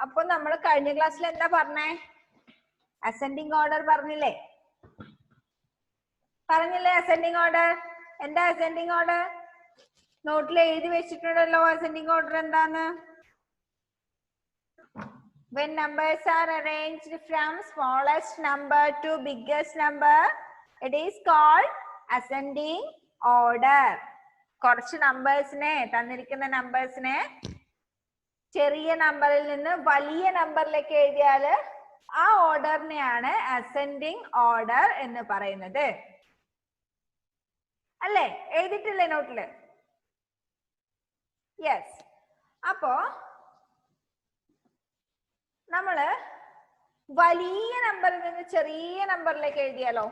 അപ്പൊ നമ്മൾ കഴിഞ്ഞ ക്ലാസ്സിൽ എന്താ പറഞ്ഞേ? അസെൻഡിങ് ഓർഡർ പറഞ്ഞില്ലേ? അസെൻഡിങ് ഓർഡർ എന്താ? അസെൻഡിങ് ഓർഡർ നോട്ടിൽ എഴുതി വെച്ചിട്ടുണ്ടല്ലോ. അസെൻഡിങ് ഓർഡർ എന്താന്ന്? When numbers are arranged from smallest number to biggest number, it is called ascending order. കുറച്ച് നമ്പേഴ്സിനെ, തന്നിരിക്കുന്ന നമ്പേഴ്സിനെ ചെറിയ നമ്പറിൽ നിന്ന് വലിയ നമ്പറിലേക്ക് എഴുതിയാൽ ആ ഓർഡറിനെയാണ് അസെൻഡിങ് ഓർഡർ എന്ന് പറയുന്നത്. അല്ലേ? എഴുതിട്ടില്ലേ നോട്ടില്? യെസ്. അപ്പോ നമ്മള് വലിയ നമ്പറിൽ നിന്ന് ചെറിയ നമ്പറിലേക്ക് എഴുതിയാലോ?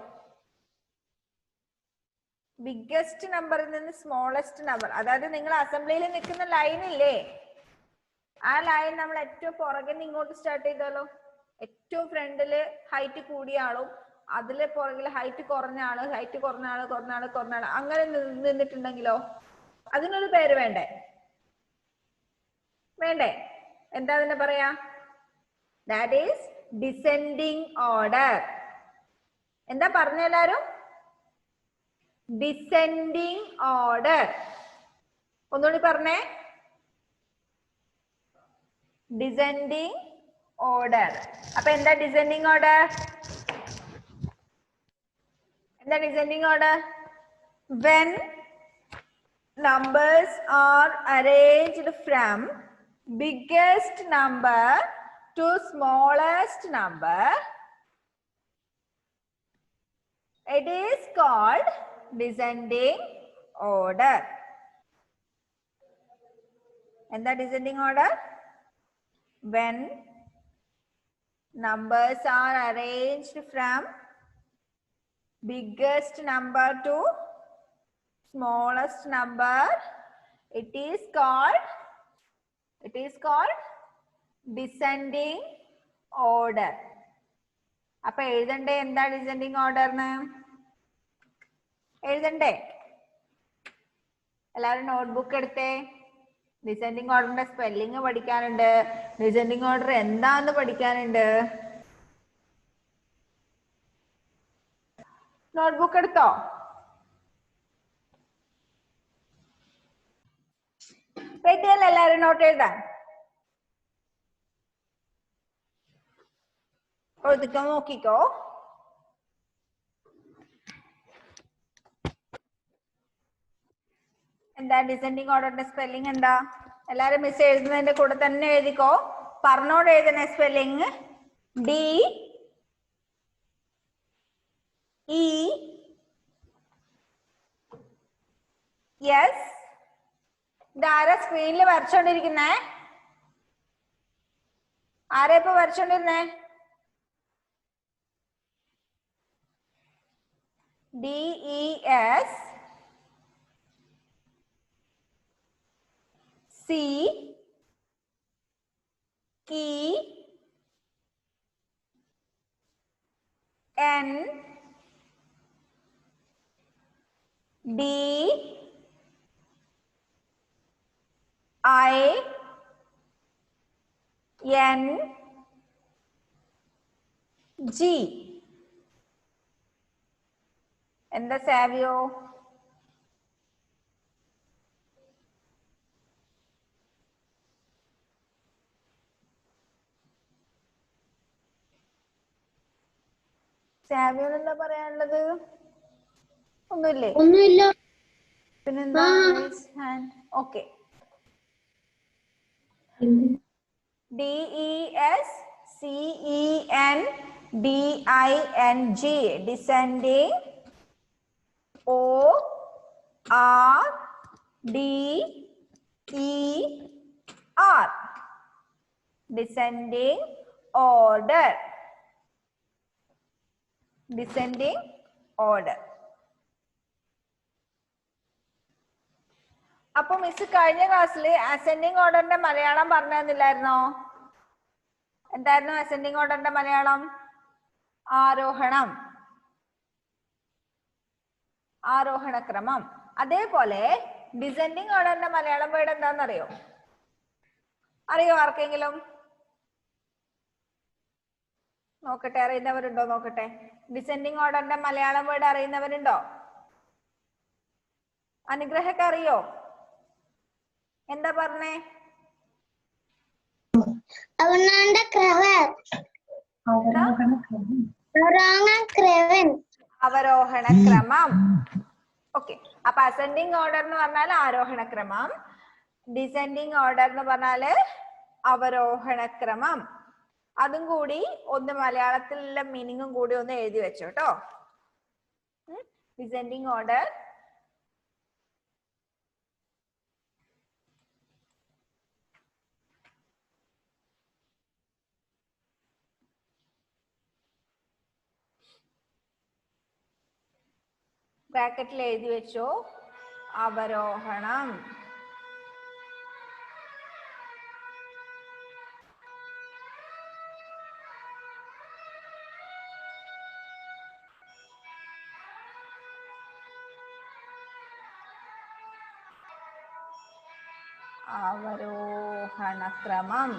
ബിഗ്ഗസ്റ്റ് നമ്പറിൽ നിന്ന് സ്മോളസ്റ്റ് നമ്പർ, അതായത് നിങ്ങൾ അസംബ്ലിയിൽ നിൽക്കുന്ന ലൈൻ ഇല്ലേ, ആ ലൈൻ നമ്മൾ ഏറ്റവും പുറകിൽ നിന്ന് ഇങ്ങോട്ട് സ്റ്റാർട്ട് ചെയ്താലോ? ഏറ്റവും ഫ്രണ്ടില് ഹൈറ്റ് കൂടിയ ആളും അതിലെ പുറകിൽ ഹൈറ്റ് കുറഞ്ഞ ആള്, ഹൈറ്റ് കുറഞ്ഞ ആള്, കുറഞ്ഞ ആള്, കുറഞ്ഞ ആള്, അങ്ങനെ നിന്നിട്ടുണ്ടെങ്കിലോ അതിനൊരു പേര് വേണ്ടേ? വേണ്ടേ? എന്താ അതിനെ പറയാ? That is descending order. എന്താ പറഞ്ഞ എല്ലാരും? Descending order. ഒന്നുകൂടി പറഞ്ഞേ. Descending order. അപ്പൊ എന്താ descending order? എന്താ descending order? When numbers are arranged from biggest number to smallest number, it is called descending order. എന്താ descending order? When numbers are arranged from biggest number to smallest number, it is called descending order. അപ്പൊ എഴുതണ്ടേ എന്താ descending order ന്ന്? എഴുതണ്ടേ? എല്ലാവരും notebook എടുത്തേ. Descending ഓർഡറിന്റെ spelling പഠിക്കാനുണ്ട്, descending order എന്താന്ന് പഠിക്കാനുണ്ട്. നോട്ട്ബുക്ക് എടുത്തോ? പറ്റിയല്ല എല്ലാവരും നോട്ട് എഴുതാൻ? ഒതുക്കം നോക്കിക്കോ. എന്താ ഡിസെൻഡിങ് ഓർഡറിന്റെ സ്പെല്ലിംഗ് എന്താ? എല്ലാരും മിസ് എഴുതുന്നതിന്റെ കൂടെ തന്നെ എഴുതിക്കോ. പറഞ്ഞോട് എഴുതുന്ന സ്പെല്ലിംഗ് DES. ഇതാരാ സ്ക്രീനിൽ വരച്ചോണ്ടിരിക്കുന്നേ? ആരാ ഇപ്പൊ വരച്ചോണ്ടിരുന്നേ? DES CENDING. എന്താ സാവിയോ? സാവിയോന് എന്താ പറയാനുള്ളത്? ഒന്നുമില്ലേ? ഒന്നുമില്ല. പിന്നെന്താ? Okay. DESCENDING, descending. ORDER, descending order. Descending order. അപ്പൊ മിസ് കഴിഞ്ഞ ക്ലാസ്സിൽ അസെൻഡിങ് ഓർഡറിന്റെ മലയാളം പറഞ്ഞു തന്നില്ലായിരുന്നോ? എന്തായിരുന്നു അസെൻഡിങ് ഓർഡറിന്റെ മലയാളം? ആരോഹണം, ആരോഹണക്രമം. അതേപോലെ ഡിസെൻഡിങ് ഓർഡറിന്റെ മലയാളം വേർഡ് എന്താണെന്നറിയോ? അറിയോ ആർക്കെങ്കിലും? നോക്കട്ടെ, അറിയുന്നവരുണ്ടോ നോക്കട്ടെ. ഡിസെൻഡിങ് ഓർഡറിന്റെ മലയാളം വേർഡ് അറിയുന്നവരുണ്ടോ? അനുഗ്രഹൊക്കെ അറിയോ? എന്താ പറഞ്ഞേ? അവരോഹണ ക്രമം. ഓക്കെ, അപ്പൊ അസെൻഡിങ് ഓർഡർ എന്ന് പറഞ്ഞാൽ ആരോഹണ ക്രമം, ഡിസെൻഡിങ് ഓർഡർ എന്ന് പറഞ്ഞാല് അവരോഹണ ക്രമം. അതും കൂടി ഒന്ന് മലയാളത്തിലുള്ള മീനിങ്ങും കൂടി ഒന്ന് എഴുതി വെച്ചോ കേട്ടോ. ഡിസെൻഡിങ് ഓർഡർ, ബ്രാക്കറ്റിൽ എഴുതി വെച്ചോ, അവരോഹണം. അവരോഹണക്രമം.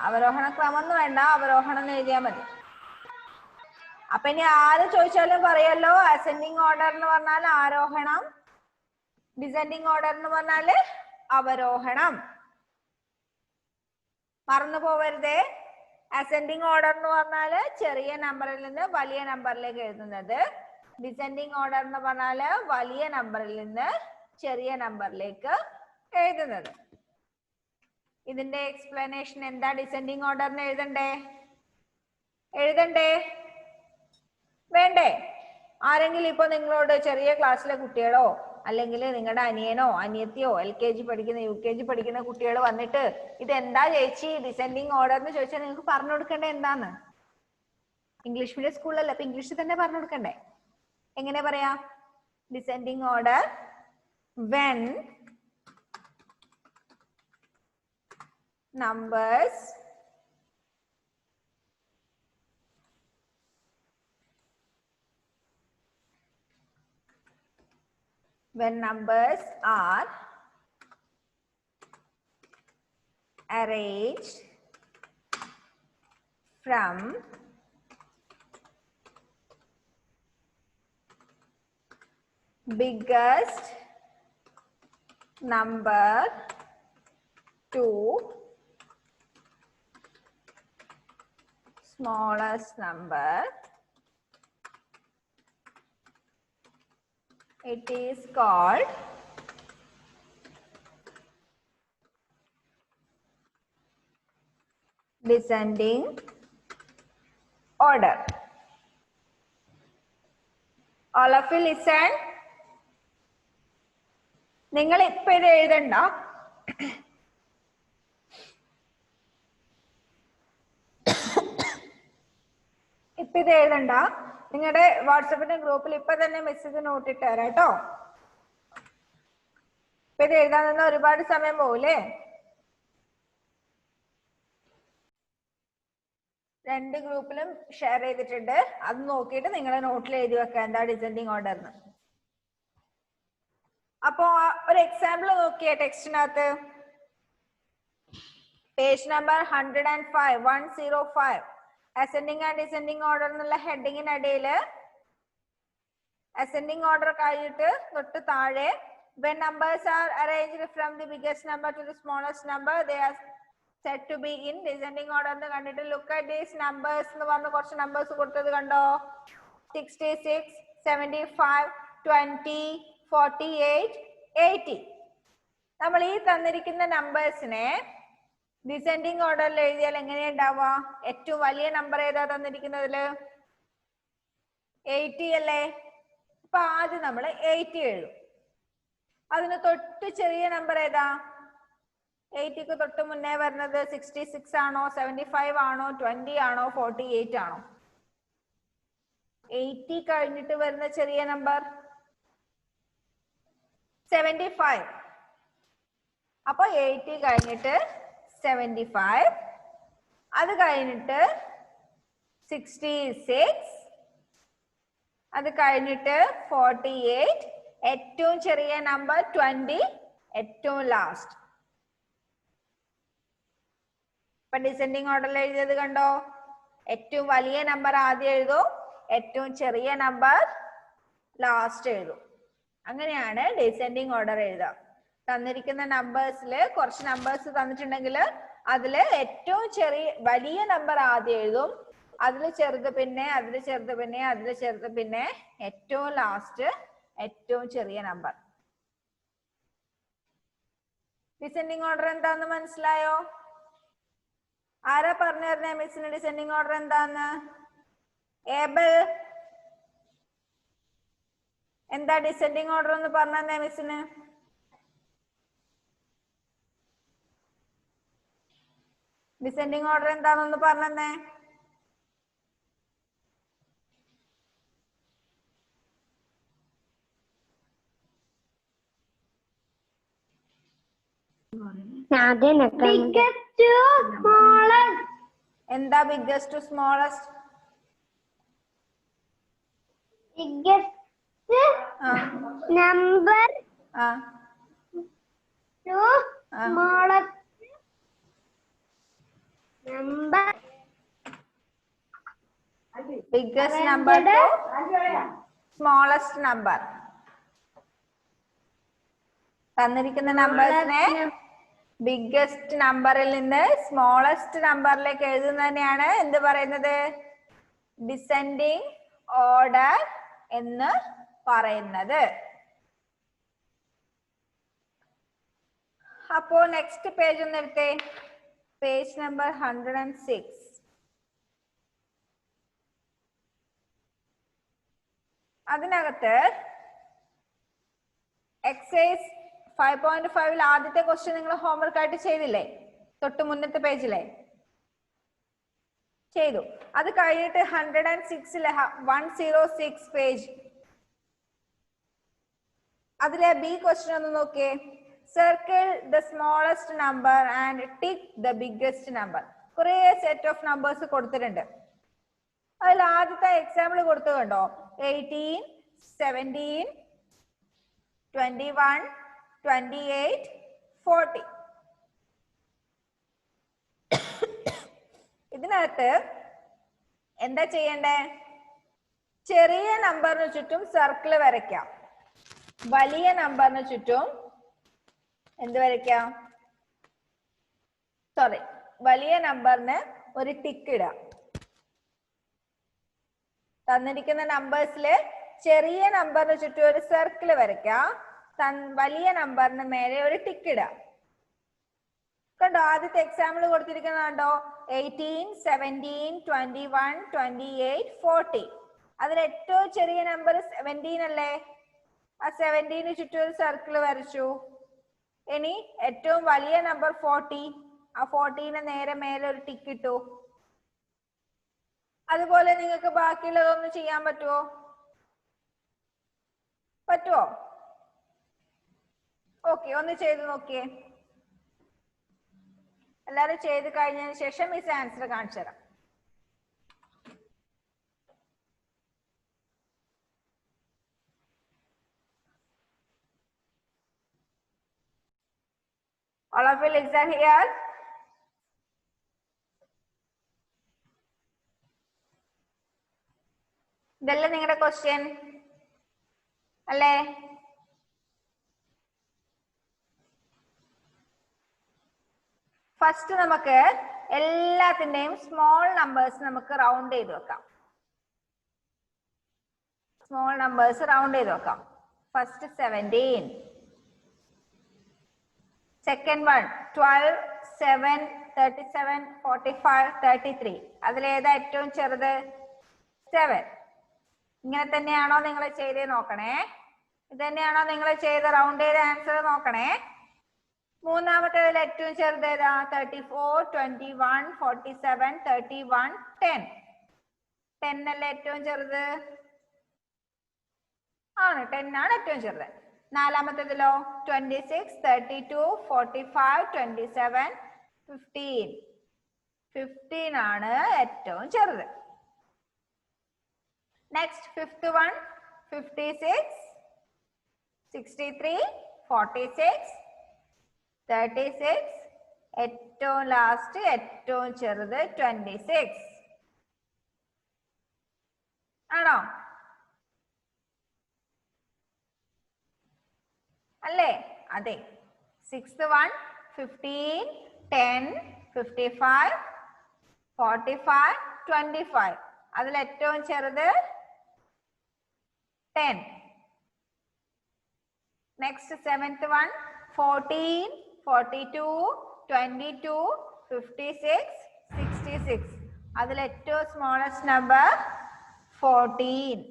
അവരോഹണക്രമം എന്ന് വേണ്ട, അവരോഹണം എന്ന് എഴുതിയാൽ മതി. അപ്പൊ ഇനി ആര് ചോദിച്ചാലും പറയല്ലോ, അസെൻഡിങ് ഓർഡർ എന്ന് പറഞ്ഞാൽ ആരോഹണം, ഡിസെൻഡിങ് ഓർഡർ എന്ന് പറഞ്ഞാല് അവരോഹണം. മറന്നു പോവരുതേ. അസെൻഡിങ് ഓർഡർ എന്ന് പറഞ്ഞാല് ചെറിയ നമ്പറിൽ നിന്ന് വലിയ നമ്പറിലേക്ക് എഴുതുന്നത്, ഡിസെൻഡിങ് ഓർഡർ എന്ന് പറഞ്ഞാല് വലിയ നമ്പറിൽ നിന്ന് ചെറിയ നമ്പറിലേക്ക് എഴുതുന്നത്. ഇതിന്റെ എക്സ്പ്ലനേഷൻ എന്താ? ഡിസെൻഡിങ് ഓർഡറിന് എഴുതണ്ടേ വേണ്ടേ? ആരെങ്കിലും ഇപ്പൊ നിങ്ങളോട് ചെറിയ ക്ലാസ്സിലെ കുട്ടികളോ അല്ലെങ്കിൽ നിങ്ങളുടെ അനിയനോ അനിയത്തിയോ LKG പഠിക്കുന്ന UKG പഠിക്കുന്ന കുട്ടികൾ വന്നിട്ട് ഇതെന്താ ചേച്ചി ഡിസെൻഡിങ് ഓർഡർ എന്ന് ചോദിച്ചാൽ നിങ്ങൾക്ക് പറഞ്ഞു കൊടുക്കണ്ടേ എന്താന്ന്? ഇംഗ്ലീഷ് മീഡിയം സ്കൂളിലല്ല, അപ്പൊ ഇംഗ്ലീഷിൽ തന്നെ പറഞ്ഞു കൊടുക്കണ്ടേ? എങ്ങനെ പറയാ? Descending order when numbers are arranged from biggest number to smallest number, it is called descending order. All of you listen. നിങ്ങൾ ഇപ്പൊ ഇത് എഴുതണ്ട, ഇപ്പൊ ഇത് എഴുതണ്ട. നിങ്ങളുടെ വാട്സപ്പിന്റെ ഗ്രൂപ്പിൽ ഇപ്പൊ തന്നെ മെസ്സേജ് നോട്ട് ഇട്ട് തരാം കേട്ടോ. ഇപ്പൊ ഇത് എഴുതാൻ നിന്ന് ഒരുപാട് സമയം പോകൂലേ? രണ്ട് ഗ്രൂപ്പിലും ഷെയർ ചെയ്തിട്ടുണ്ട്, അത് നോക്കിയിട്ട് നിങ്ങളുടെ നോട്ടിൽ എഴുതി വെക്കാം എന്താ ഡിസെൻഡിങ് ഓർഡർ എന്ന്. അപ്പോ ഒരു എക്സാമ്പിൾ നോക്കിയേ ടെക്സ്റ്റിനകത്ത്. Page number 105 105 ascending and descending order എന്നുള്ള ഹെഡിങ്ങിനിടയിൽ അസെൻഡിങ് ഓർഡർ കഴിഞ്ഞിട്ട് തൊട്ട് താഴെ when numbers are arranged from the biggest number to the smallest number they are said to be in descending order എന്ന് കണ്ടിട്ട് look at these numbers എന്ന് പറഞ്ഞ കുറച്ച് നമ്പേഴ്സ് കൊടുത്തത് കണ്ടോ? 66 75 20 48 80. നമ്മൾ ഈ തന്നിരിക്കുന്ന നമ്പേഴ്സിനെ ഡിസെൻഡിങ് ഓർഡറിൽ എഴുതിയാൽ എങ്ങനെയാ ഉണ്ടാവുക? ഏറ്റവും വലിയ നമ്പർ ഏതാ തന്നിരിക്കുന്നതില്? 80 അല്ലേ? അപ്പൊ ആദ്യം നമ്മൾ 80 എഴുതും. അതിന് തൊട്ട് ചെറിയ നമ്പർ ഏതാ? 80ക്ക് തൊട്ട് മുന്നേ വരുന്നത് 66 ആണോ 75 ആണോ 20 ആണോ 48 ആണോ? 80 കഴിഞ്ഞിട്ട് വരുന്ന ചെറിയ നമ്പർ 75. അപ്പൊ 80 കഴിഞ്ഞിട്ട് 75, അത് കഴിഞ്ഞിട്ട് 66, അത് കഴിഞ്ഞിട്ട് 48, ഏറ്റവും ചെറിയ നമ്പർ 20, ഏറ്റവും ലാസ്റ്റ്. ഇപ്പൊ ഡിസെൻഡിങ് ഓർഡറിൽ എഴുതിയത് കണ്ടോ? ഏറ്റവും വലിയ നമ്പർ ആദ്യം എഴുതും, ഏറ്റവും ചെറിയ നമ്പർ ലാസ്റ്റ് എഴുതും. അങ്ങനെയാണ് ഡിസെൻഡിങ് ഓർഡർ എഴുതുക. തന്നിരിക്കുന്ന നമ്പേഴ്സിൽ കുറച്ച് നമ്പേഴ്സ് തന്നിട്ടുണ്ടെങ്കിൽ അതിൽ ഏറ്റവും വലിയ നമ്പർ ആദ്യം എഴുതും, അതിൽ ചെറുത് പിന്നെ, അതിൽ ചെറുത് പിന്നെ, അതിൽ ചെറുത് പിന്നെ, ഏറ്റവും ലാസ്റ്റ് ഏറ്റവും ചെറിയ നമ്പർ. ഡിസെൻഡിങ് ഓർഡർ എന്താന്ന് മനസ്സിലായോ? ആരാ പറഞ്ഞു തരുന്നേ മിസ്സിന് ഡിസെൻഡിങ് ഓർഡർ എന്താന്ന്? ഏബിൾ, എന്താ ഡിസെൻഡിങ് ഓർഡർ എന്ന് പറഞ്ഞു തന്നേ മിസ്സിന്. ഡിസെൻഡിങ് ഓർഡർ എന്താണെന്ന് പറഞ്ഞു തന്നേ. എന്താ biggest to smallest? Biggest number to smallest number. Biggest number to smallest number. തന്നിരിക്കുന്ന നമ്പേഴ്സിനെ ബിഗ്ഗസ്റ്റ് നമ്പറിൽ നിന്ന് സ്മോളസ്റ്റ് നമ്പറിലേക്ക് എഴുതുന്നതിനെയാണ് എന്ത് പറയുന്നത്? ഡിസെൻഡിങ് ഓർഡർ എന്ന് പറയുന്നത്. അപ്പോ നെക്സ്റ്റ് പേജ് ഒന്ന് എടുത്തേ, പേജ് നമ്പർ 106. അതിനകത്ത് എക്സസൈസ് 5.5 ആദ്യത്തെ ക്വസ്റ്റ്യൻ നിങ്ങൾ ഹോംവർക്ക് ആയിട്ട് ചെയ്തില്ലേ? തൊട്ട് മുന്നത്തെ പേജിലെ ചെയ്തു. അത് കഴിഞ്ഞിട്ട് 106 പേജ്, അതിലെ ബി ക്വസ്റ്റ്യൻ ഒന്ന് നോക്കിയേ. Circle the smallest number and tick the biggest number. കുറെ സെറ്റ് ഓഫ് നമ്പേഴ്സ് കൊടുത്തിട്ടുണ്ട്. അതിൽ ആദ്യത്തെ എക്സാമ്പിൾ കൊടുത്തു കണ്ടോ? 18, 17, 21, 28, 40. ഇതിനകത്ത് എന്താ ചെയ്യണ്ടേ? ചെറിയ നമ്പറിന് ചുറ്റും സർക്കിൾ വരയ്ക്കാം, വലിയ നമ്പറിന് ചുറ്റും എന്ത് വരയ്ക്കാം? സോറി, വലിയ നമ്പറിന് ഒരു ടിക്ക് ഇടാം. തന്നിരിക്കുന്ന നമ്പേഴ്സില് ചെറിയ നമ്പറിന് ചുറ്റും ഒരു സർക്കിൾ വരയ്ക്കാം, വലിയ നമ്പറിന് മേലെ ഒരു ടിക്ക് ഇടാം. കണ്ടോ? ആദ്യത്തെ എക്സാമ്പിൾ കൊടുത്തിരിക്കുന്നത് കണ്ടോ? 18, 17, 21, 28, 40. അതിൽ ഏറ്റവും ചെറിയ നമ്പർ 17 അല്ലേ? ആ 17 ചുറ്റും ഒരു സർക്കിൾ വരച്ചു. ഇനി ഏറ്റവും വലിയ നമ്പർ 40, ആ 40 നേരെ മേലെ ഒരു ടിക്ക് ഇട്ടു. അതുപോലെ നിങ്ങൾക്ക് ബാക്കിയുള്ളതൊന്ന് ചെയ്യാൻ പറ്റുമോ? പറ്റുമോ? ഓക്കെ, ഒന്ന് ചെയ്ത് നോക്കിയേ. എല്ലാരും ചെയ്ത് കഴിഞ്ഞതിന് ശേഷം മിസ് ആൻസർ കാണിച്ചു തരാം. All of you listen here. ഇതല്ലേ നിങ്ങളുടെ ക്വസ്റ്റ്യൻ അല്ലേ? ഫസ്റ്റ് നമുക്ക് എല്ലാത്തിന്റെയും സ്മോൾ നമ്പേഴ്സ് നമുക്ക് റൗണ്ട് ചെയ്ത് വെക്കാം. സ്മോൾ നമ്പേഴ്സ് റൗണ്ട് ചെയ്ത് വെക്കാം. First 17, second 1 12, 7, 37, 45, 33. അതിലേതാ ഏറ്റവും ചെറുത്? 7. ഇങ്ങനെ തന്നെയാണോ നിങ്ങൾ ചെയ്ത് നോക്കണേ? ഇത് തന്നെയാണോ നിങ്ങൾ ചെയ്ത് റൗണ്ട് ചെയ്ത ആൻസർ നോക്കണേ? മൂന്നാമത്തേതിൽ ഏറ്റവും ചെറുത് ഏതാ? 34, 21, 47, 31, 10. 10 അല്ലേ ഏറ്റവും ചെറുത്? ആണ്, 10 ആണ് ഏറ്റവും ചെറുത്. നാലാമത്തേതിലോ? 26, 32, 45, 27, 15. 15 ആണ് ഏറ്റവും ചെറുത്. Next fifth one 56, 63, 46, 36. ഏറ്റവും ലാസ്റ്റ് ഏറ്റവും ചെറുത് 26. ആണോ? അല്ലേ? അതെ. 6th one 15, 10, 55, 45, 25. അതിൽ ഏറ്റവും ചെറുത് 10. Next 7th one 14, 42, 22, 56, 66. അതിൽ ഏറ്റവും smallest number 14.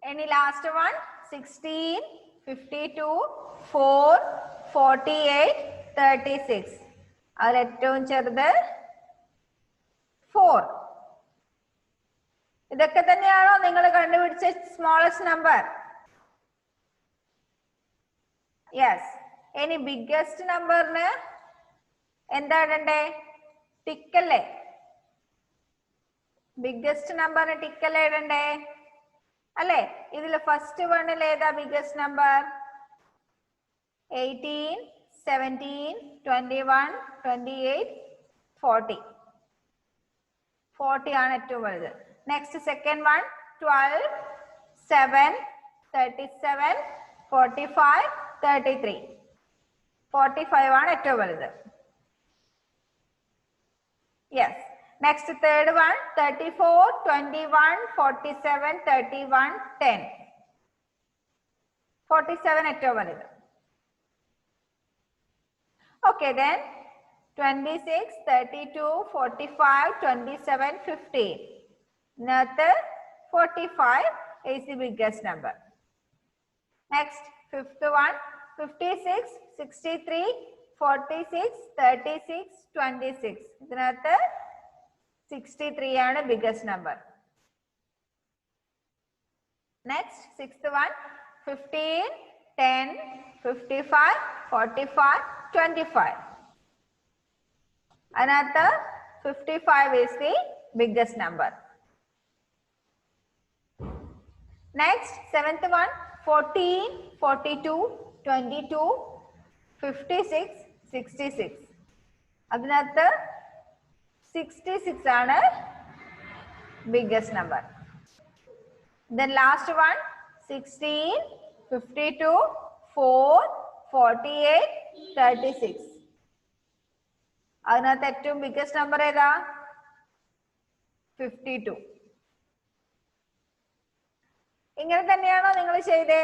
Any last one? 16, 52, 4, 48, 36. അതിൽ ഏറ്റവും ചെറുത് 4. ഇതൊക്കെ തന്നെയാണോ നിങ്ങൾ കണ്ടുപിടിച്ച സ്മോളസ്റ്റ് നമ്പർ? യെസ്. ഇനി ബിഗ്ഗസ്റ്റ് നമ്പറിന് എന്താ ഇടണ്ടേ? ടിക്കല്ലേ? ബിഗ്ഗസ്റ്റ് നമ്പറിന് ടിക്കല്ലേ ഇടണ്ടേ? അല്ലേ? ഇതിൽ ഫസ്റ്റ് വണ്ണിൽ ഏതാ ബിഗ്ഗസ്റ്റ് നമ്പർ? 18, 17, 21, 28, 40. 40 ആണ് ഏറ്റവും വലുത്. Next second one 12, 7, 37, 45, 33. 45 ആണ് ഏറ്റവും വലുത്. യെസ്. Next third one 34, 21, 47, 31, 10. 47 ഏറ്റവും വലുത്. Okay then 26, 32, 45, 27, 15. Next 45 is the biggest number. Next fifth one 56, 63, 46, 36, 26. ഇതിനകത്ത് 63 ആണ് biggest number. Next sixth one 15, 10, 55, 45, 25. അതിനകത്ത് 55 is the biggest number. Next seventh one 14, 42, 22, 56, 66. അതിനകത്ത് 66 ആണ് biggest number. Then last one 16, 52, 4, 48, 36. അതിനകത്ത് ഏറ്റവും biggest number ഏതാ? 52. ഇങ്ങനെ തന്നെയാണോ നിങ്ങൾ ചെയ്തേ?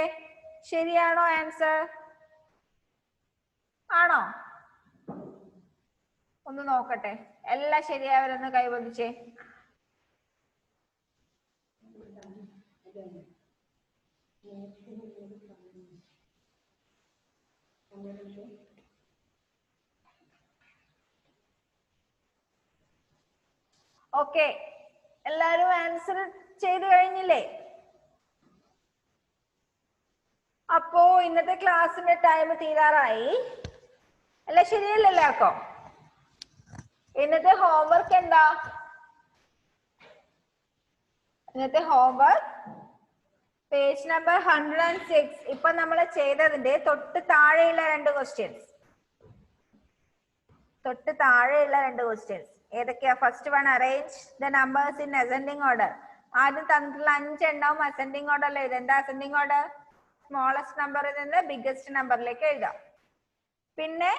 ശരിയാണോ ആൻസർ? ആണോ? ഒന്ന് നോക്കട്ടെ. എല്ലാം ശരിയാവരെന്ന് കൈവന്നിച്ചേ. ഓക്കെ, എല്ലാരും ആൻസർ ചെയ്തു കഴിഞ്ഞില്ലേ? അപ്പോ ഇന്നത്തെ ക്ലാസ്സിന്റെ ടൈം തീരാറായി. അല്ല ശരിയല്ലേ എല്ലാവർക്കും? ഇന്നത്തെ ഹോംവർക്ക് എന്താ? ഇന്നത്തെ ഹോംവർക്ക് പേജ് നമ്പർ 106. ഇപ്പൊ നമ്മൾ ചെയ്തതിന്റെ തൊട്ട് താഴെയുള്ള രണ്ട് ക്വസ്റ്റ്യൻസ്. തൊട്ട് താഴെയുള്ള രണ്ട് ക്വസ്റ്റ്യൻസ് ഏതൊക്കെയാ? First one arrange the numbers in ascending order. ആദ്യം തന്നിട്ടുള്ള 5 എണ്ണവും അസെൻഡിങ് ഓർഡറിൽ എഴുതാം. എന്താ അസെൻഡിങ് ഓർഡർ? സ്മോളസ്റ്റ് നമ്പറിൽ നിന്ന് ബിഗ്ഗസ്റ്റ് നമ്പറിലേക്ക് എഴുതാം. പിന്നെ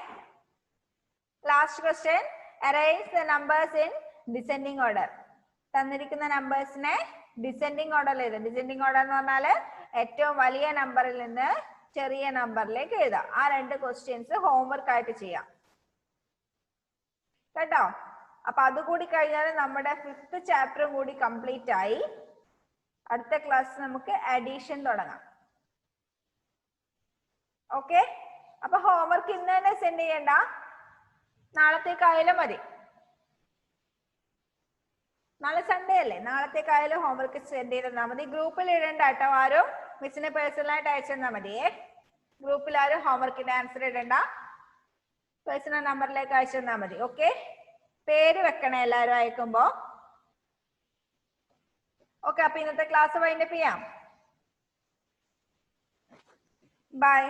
last question arrange the numbers in descending order. തന്നിരിക്കുന്ന നമ്പേഴ്സിനെ ഡിസെൻഡിങ് ഓർഡറിൽ എഴുതാം. ഡിസെൻഡിങ് ഓർഡർ എന്ന് പറഞ്ഞാല് ഏറ്റവും വലിയ നമ്പറിൽ നിന്ന് ചെറിയ നമ്പറിലേക്ക് എഴുതാം. ആ രണ്ട് ക്വസ്റ്റ്യൻസ് ഹോംവർക്ക് ആയിട്ട് ചെയ്യാം കേട്ടോ. അപ്പൊ അതുകൂടി കഴിഞ്ഞാൽ നമ്മുടെ 5th ചാപ്റ്ററും കൂടി കംപ്ലീറ്റ് ആയി. അടുത്ത ക്ലാസ് നമുക്ക് അഡീഷൻ തുടങ്ങാം. ഓക്കെ, അപ്പൊ ഹോംവർക്ക് ഇന്ന് തന്നെ സെൻഡ് ചെയ്യണ്ട, നാളത്തേക്കായാലും മതി. നാളെ സൺഡേ അല്ലേ? നാളത്തേക്കായാലും ഹോംവർക്ക് സെൻഡ് ചെയ്ത് തന്നാൽ മതി. ഗ്രൂപ്പിൽ ഇടണ്ട കേട്ടോ ആരും. മിസ്സിനെ പേഴ്സണലായിട്ട് അയച്ചു തന്നാൽ മതിയേ. ഗ്രൂപ്പിൽ ആരും ഹോംവർക്കിന്റെ ആൻസർ ഇടണ്ട, പേഴ്സണൽ നമ്പറിലേക്ക് അയച്ചു തന്നാൽ മതി. ഓക്കെ, പേര് വെക്കണേ എല്ലാവരും അയക്കുമ്പോ. ഓക്കെ, അപ്പൊ ഇന്നത്തെ ക്ലാസ് വൈൻഡപ്പ് ചെയ്യാം. ബൈ.